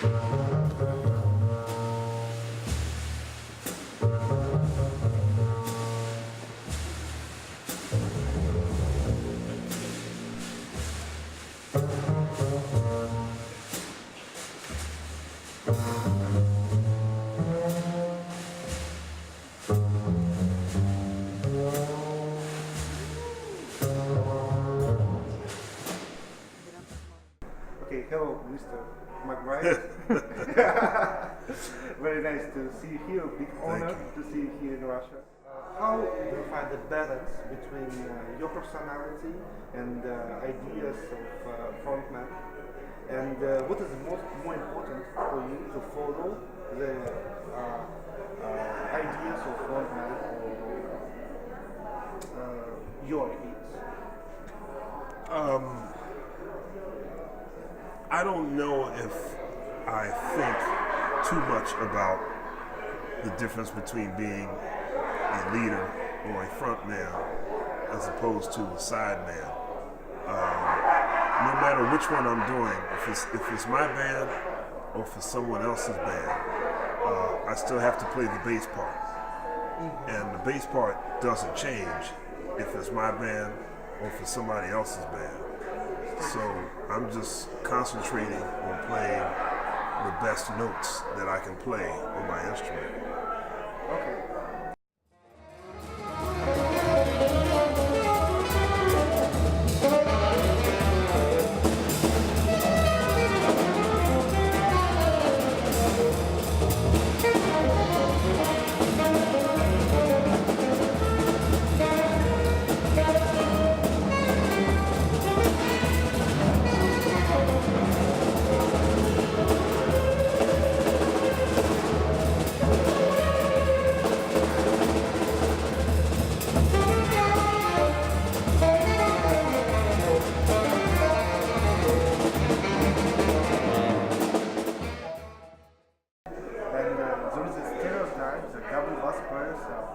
Okay, hello, Mr. McBride. Very nice to see you here. Big honor to see you here in Russia. How do you find the balance between your personality and ideas of frontman? And what is more important for you to follow the ideas of frontman or your ideas? I don't know if I think too much about the difference between being a leader or a front man as opposed to a side man. No matter which one I'm doing, if it's my band or if it's someone else's band, I still have to play the bass part. And the bass part doesn't change if it's my band or if it's somebody else's band. So I'm just concentrating on playing the best notes that I can play on my instrument. Okay.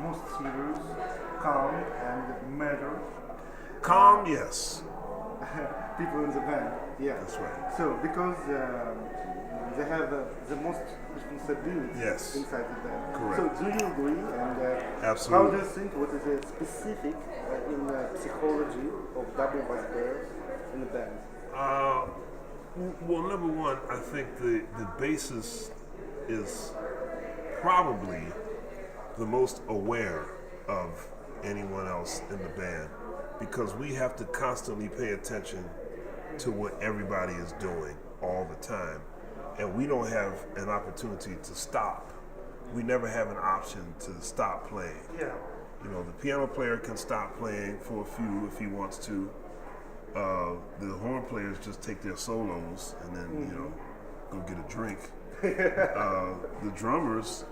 Most serious, calm, and measured. Calm, yes. People in the band, yeah. That's right. So, because they have the most responsibility inside the band. Correct. So, do you agree? And absolutely. How do you think? What is the specific in psychology of double bass players in the band? Well, number one, I think the bassist is probably the most aware of anyone else in the band because we have to constantly pay attention to what everybody is doing all the time, and we don't have an opportunity to stop. We never have an option to stop playing. Yeah. You know, the piano player can stop playing for a few if he wants to. The horn players just take their solos and then you know, go get a drink. The drummers,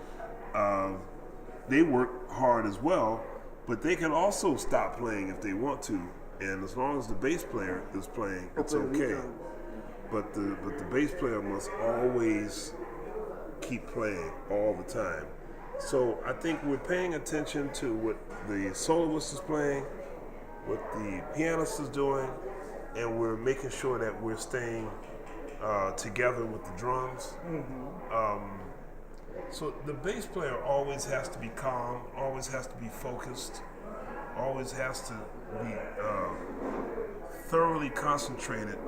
they work hard as well, but they can also stop playing if they want to. And as long as the bass player is playing, it's okay. But the bass player must always keep playing all the time. So I think we're paying attention to what the soloist is playing, what the pianist is doing, and we're making sure that we're staying together with the drums. So the bass player always has to be calm, always has to be focused, always has to be thoroughly concentrated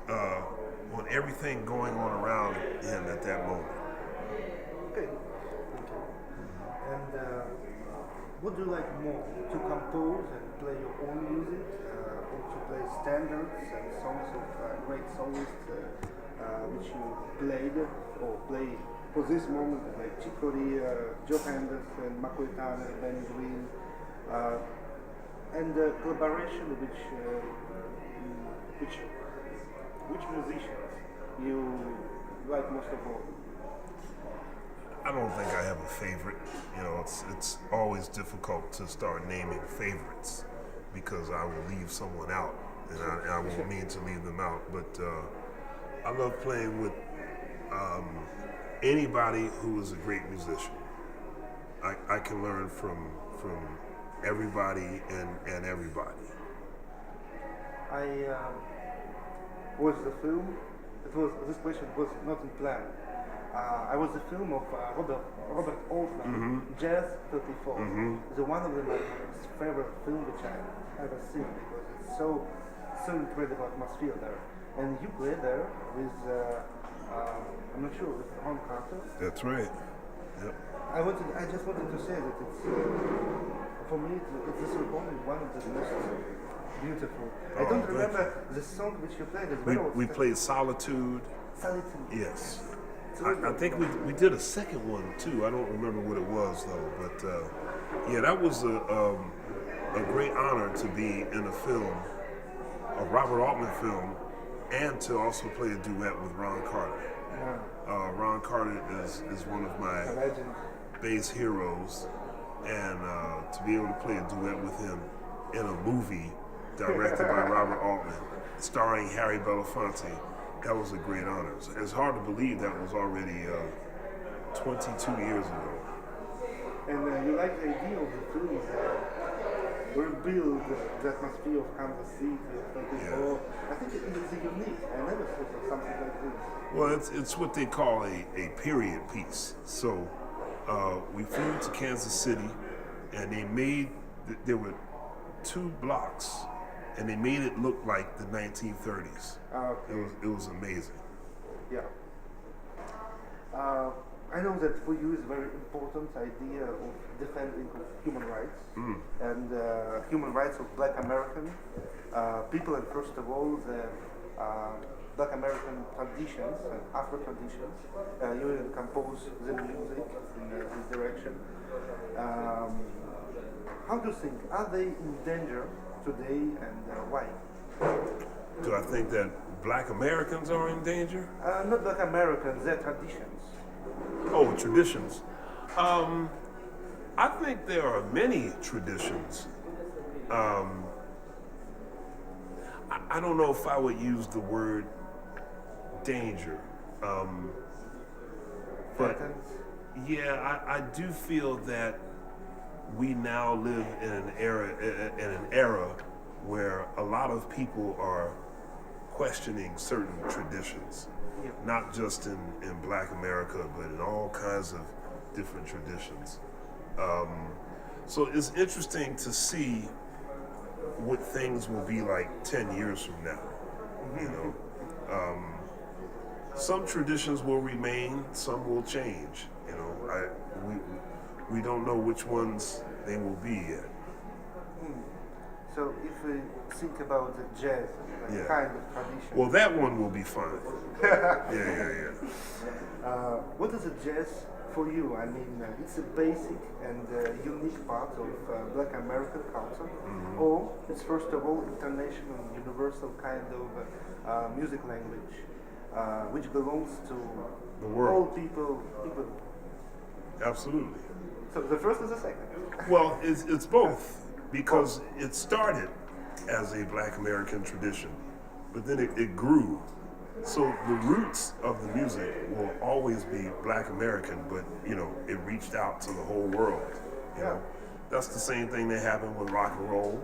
on everything going on around him at that moment. Okay. And what do you like more? To compose and play your own music, or to play standards and songs of great soloists which you played or play for this moment, like Chick Corea, Joe Henderson, Makoitana, Ben Green, and collaboration which musicians you like most of all? I don't think I have a favorite. You know, it's always difficult to start naming favorites because I will leave someone out, and I won't mean to leave them out. But I love playing with anybody who is a great musician. I can learn from everybody and everybody. I watched the film. This question was not in plan. I was a film of Robert Altman, Jazz 34. It's one of my most favorite films which I ever seen because it's so incredible atmosphere there. And you play there with, I'm not sure, with Ron Carter. That's right. Yep. I just wanted to say that it's, for me, it's this recording one of the most beautiful. I don't remember the song which you played. We played Solitude. Solitude. Yes. I think we did a second one too. I don't remember what it was though, but yeah, that was a great honor to be in a film, a Robert Altman film, and to also play a duet with Ron Carter. Yeah. Ron Carter is one of my bass heroes, and to be able to play a duet with him in a movie directed by Robert Altman, starring Harry Belafonte, that was a great honor. It's hard to believe that was already 22 years ago. And you like the idea of the film rebuild the atmosphere of Kansas City, of 34. Yeah. I think it is unique. I never saw something like this. Well, it's what they call a period piece. So we flew to Kansas City, and they made, there were 2 blocks, and they made it look like the 1930s. Okay. It was amazing. Yeah. I know that for you is a very important idea of defending of human rights and human rights of Black American people, and first of all the Black American traditions and Afro traditions. You even compose the music in this direction. How do you think, are they in danger today, and why? Do I think that Black Americans are in danger? Not Black Americans, their traditions. Oh, traditions. I think there are many traditions. I don't know if I would use the word danger. But yeah, I do feel that we now live in an era where a lot of people are questioning certain traditions, not just in Black America, but in all kinds of different traditions. So it's interesting to see what things will be like 10 years from now. You know, some traditions will remain, some will change. You know, we don't know which ones they will be yet. So if we think about the jazz, like kind of tradition. Well, that one will be fine. Yeah. What is a jazz for you? I mean, it's a basic and unique part of Black American culture, or it's first of all international, universal kind of music language, which belongs to the world, all people. Absolutely. So the first is the second. Well, it's both, because it started as a Black American tradition, but then it grew. So the roots of the music will always be Black American, but you know, it reached out to the whole world. You know, that's the same thing that happened with rock and roll.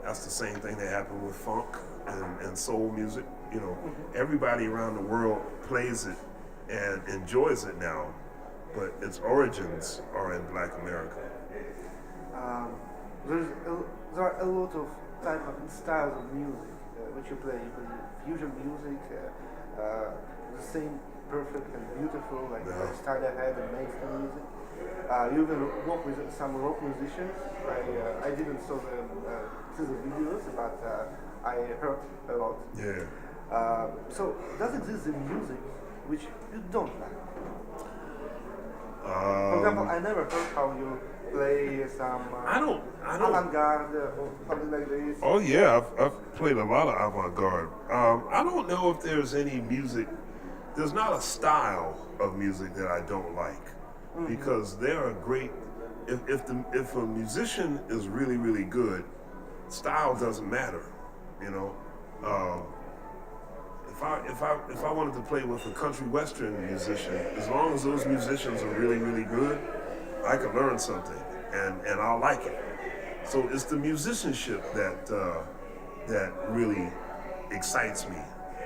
That's the same thing that happened with funk and soul music. You know, everybody around the world plays it and enjoys it now, but its origins are in Black America. There are a lot of type of styles of music which you play. You play fusion music, the same perfect and beautiful, like style ahead and mainstream music. You even work with some rock musicians. I didn't see the videos, but I heard a lot. Yeah. So does exist the music which you don't like? For example, I never heard how you play some avant-garde or something like this. Oh yeah, I've played a lot of avant-garde. I don't know if there's any music. There's not a style of music that I don't like, because there are great. If a musician is really, really good, style doesn't matter. You know, if I wanted to play with a country western musician, as long as those musicians are really, really good, I can learn something and I'll like it. So it's the musicianship that really excites me.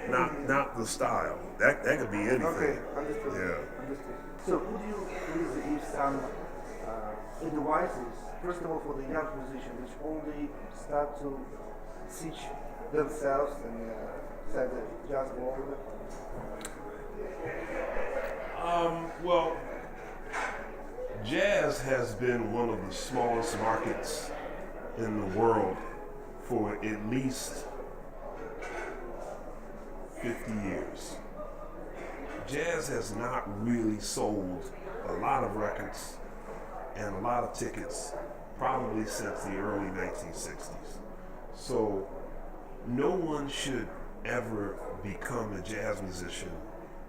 not the style. That could be anything. Okay, understood. Yeah. Understood. So could you please give some advices, first of all, for the young musicians which only start to teach themselves and set the jazz world? Well, jazz has been one of the smallest markets in the world for at least 50 years. Jazz has not really sold a lot of records and a lot of tickets probably since the early 1960s. So no one should ever become a jazz musician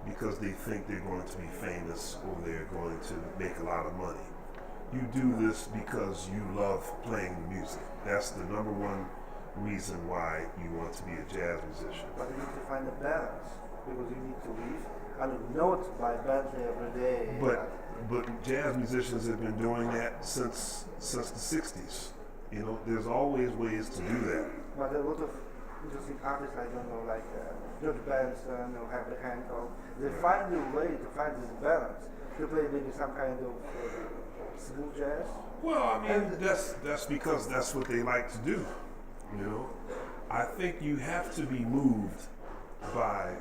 because they think they're going to be famous or they're going to make a lot of money. You do this because you love playing music. That's the number one reason why you want to be a jazz musician. But you need to find a balance because you need to live. I mean, not by Bentley every day. But jazz musicians have been doing that since the 60s. You know, there's always ways to do that. But a lot of interesting artists, I don't know, like George Benson or Herbie Hancock, they find a way to find this balance to play maybe some kind of smooth jazz. Well, I mean, that's because that's what they like to do. You know, I think you have to be moved by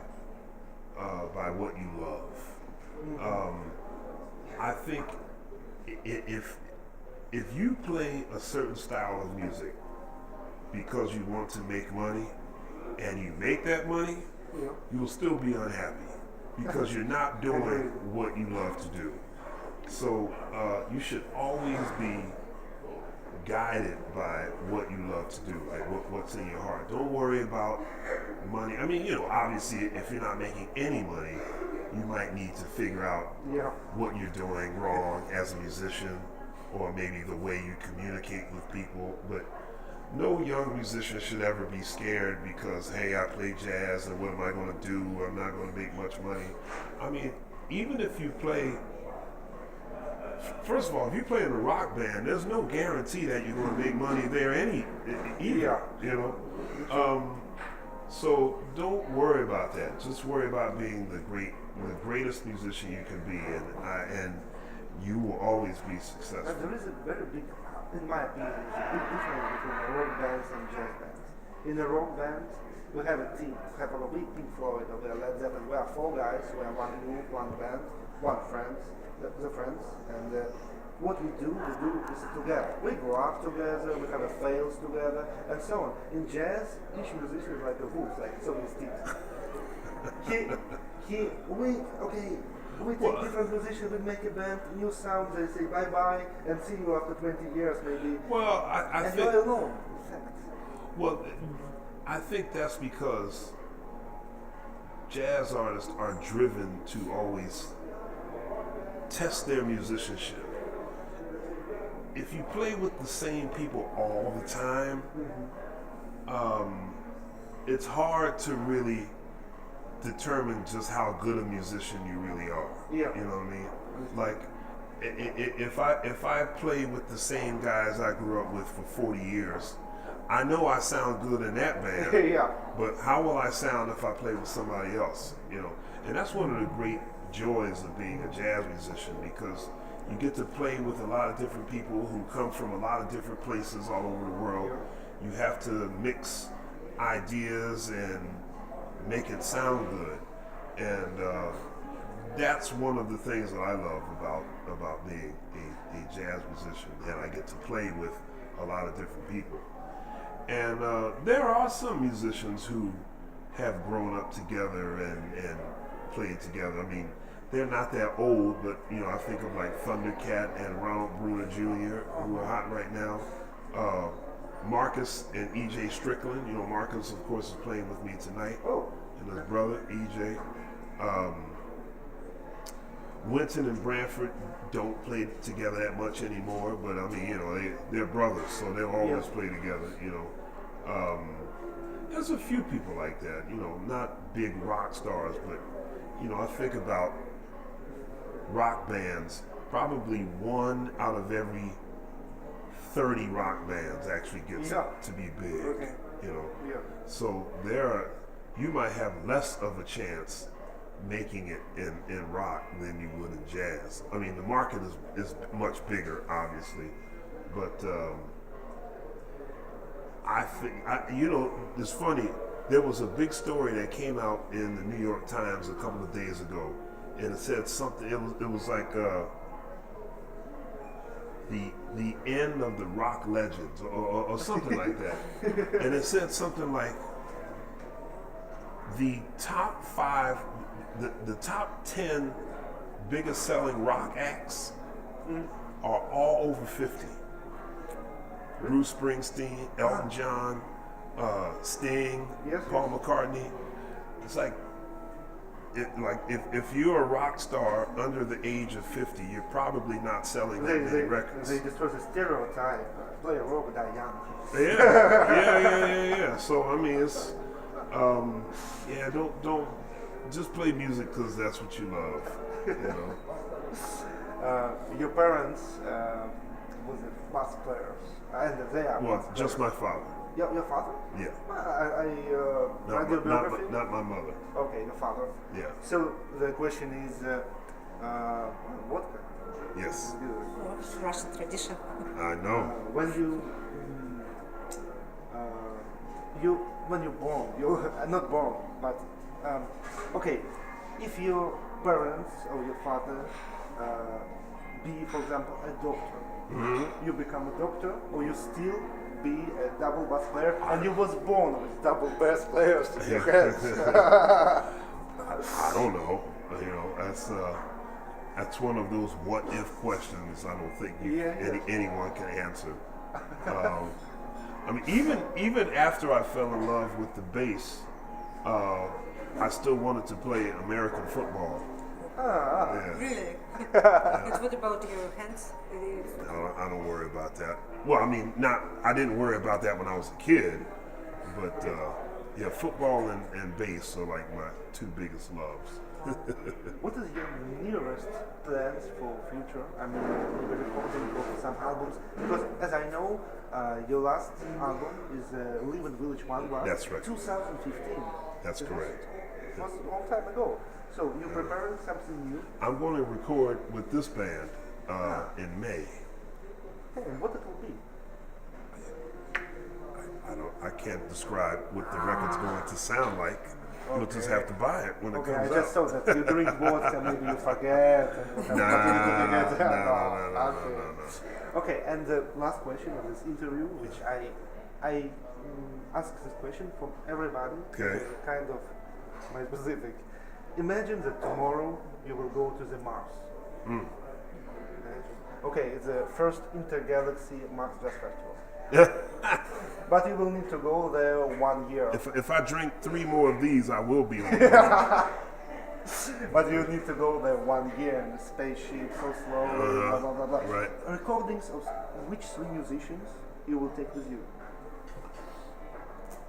what you love. I think if you play a certain style of music because you want to make money and you make that money, you will still be unhappy because you're not doing what you love to do. So you should always be guided by what you love to do, like what's in your heart. Don't worry about money. I mean, you know, obviously if you're not making any money, you might need to figure out what you're doing wrong as a musician, or maybe the way you communicate with people. But no young musician should ever be scared because, hey, I play jazz and what am I going to do? I'm not going to make much money. I mean, even if you play, first of all, if you play in a rock band, there's no guarantee that you're going to make money there either, you know? So don't worry about that. Just worry about being the greatest musician you can be, and you will always be successful. There is a very big, in my opinion, a big difference between rock bands and jazz bands. In a rock band, we have a team. We have a big Pink Floyd or Led Zeppelin. We are 4 guys. We are one group, one band, one friends, the friends, and what we do is together. We grow up together, we have a fails together, and so on. In jazz, each musician is like a wolf, like so many sticks. We take different musicians, we make a band, new sound, they say bye-bye, and see you after 20 years maybe. Well, I and think... you're alone, in fact. Well, I think that's because jazz artists are driven to always test their musicianship. If you play with the same people all the time, it's hard to really determine just how good a musician you really are. Yeah. You know what I mean? Like, if I play with the same guys I grew up with for 40 years, I know I sound good in that band. But how will I sound if I play with somebody else? You know, and that's one of the great joys of being a jazz musician, because you get to play with a lot of different people who come from a lot of different places all over the world. You have to mix ideas and make it sound good, and that's one of the things that I love about being a jazz musician, and I get to play with a lot of different people. And there are some musicians who have grown up together and played together. I mean, they're not that old, but you know, I think of like Thundercat and Ronald Bruner Jr., who are hot right now. Marcus and E.J. Strickland. You know, Marcus, of course, is playing with me tonight, and his brother E.J. Winton and Branford don't play together that much anymore, but I mean, you know, they're brothers, so they'll always play together. You know, there's a few people like that. You know, not big rock stars, but you know, I think about rock bands. Probably 1 out of every 30 rock bands actually gets to be big. You know, so there you might have less of a chance making it in rock than you would in jazz. I mean, the market is much bigger, obviously, but I think, it's funny. There was a big story that came out in the New York Times a couple of days ago, and it said something. It was like the end of the rock legends, or something like that. And it said something like the top 5, the top 10 biggest selling rock acts are all over 50. Bruce Springsteen, Elton John, Sting, Paul McCartney. It's like, if you're a rock star under the age of 50, you're probably not selling that many records. They destroy the stereotype. Play a rock, die young. Yeah. So I mean, it's don't just play music because that's what you love. Your parents were the bass players, and they are. Well, just my father. Your father? Yeah. I read your biography. Not my mother. Okay, your father. Yeah. So the question is, vodka. Yes. Oh, it's Russian tradition. I know. When you're born, you're not born, but okay, if your parents or your father be, for example, a doctor, you become a doctor, or you still be a double bass player, and you was born with double bass players in your hands. I don't know. That's one of those what if questions. I don't think anyone can answer. I mean, even after I fell in love with the bass, I still wanted to play American football. Yeah. Really? And what about your hands? I don't worry about that. Well, I mean, I didn't worry about that when I was a kid, but football and bass are like my 2 biggest loves. What is your nearest plans for future? I mean, maybe recording of some albums, because as I know, your last album is Live in Village Mangwa. That's right. 2015. That's correct. It was a long time ago. So you're preparing something new? I'm going to record with this band in May. Hey, and what it will be? I can't describe what the record's going to sound like. Okay. You'll just have to buy it when it comes out. I just saw that you drink vodka, maybe you forget. No. Okay, and the last question of this interview, which I ask this question from everybody. Okay. Kind of my specific. Imagine that tomorrow you will go to the Mars. Okay, it's the first intergalaxy Mars Jazz Festival. But you will need to go there 1 year. If I drink 3 more of these, I will be on the But you need to go there 1 year in a spaceship, so slowly, blah, blah, blah, blah. Right. Recordings of which 3 musicians you will take with you?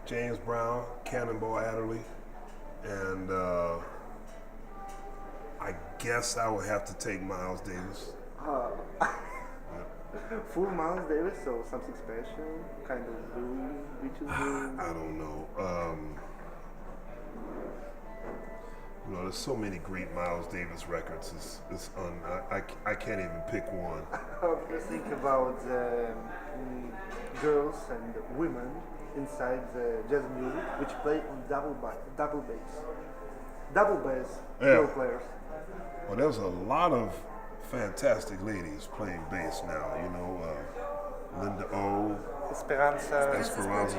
James Brown, Cannonball Adderley, and I guess I would have to take Miles Davis. Full Miles Davis, so something special, kind of blue, beaches blue. I don't know. There's so many great Miles Davis records. I can't even pick one. Just think about girls and women inside the jazz music, which play on double bass. Double bass, girl players. Well, there's a lot of fantastic ladies playing bass now. Linda O, Esperanza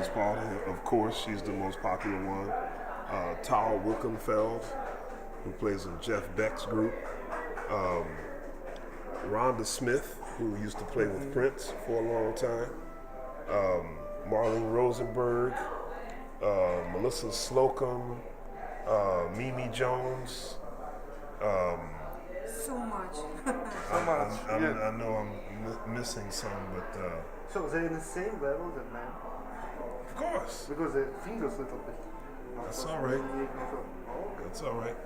Spalding, of course, she's the most popular one. Tal Wilkenfeld, who plays in Jeff Beck's group. Rhonda Smith, who used to play with Prince for a long time. Marlene Rosenberg, Melissa Slocum, Mimi Jones. So much. I know I'm missing some, but... so they're in the same level than men? Of course. Because the fingers a little bit. That's all right. That's all right.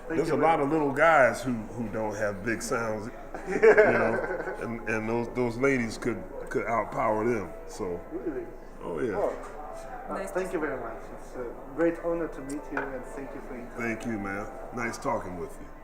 Thank There's you a lot of little guys who don't have big sounds, and those ladies could outpower them. So. Really? Oh yeah. Oh. Nice to Thank see you very much. It's a great honor to meet you, and thank you for your time. Thank you, man. Nice talking with you.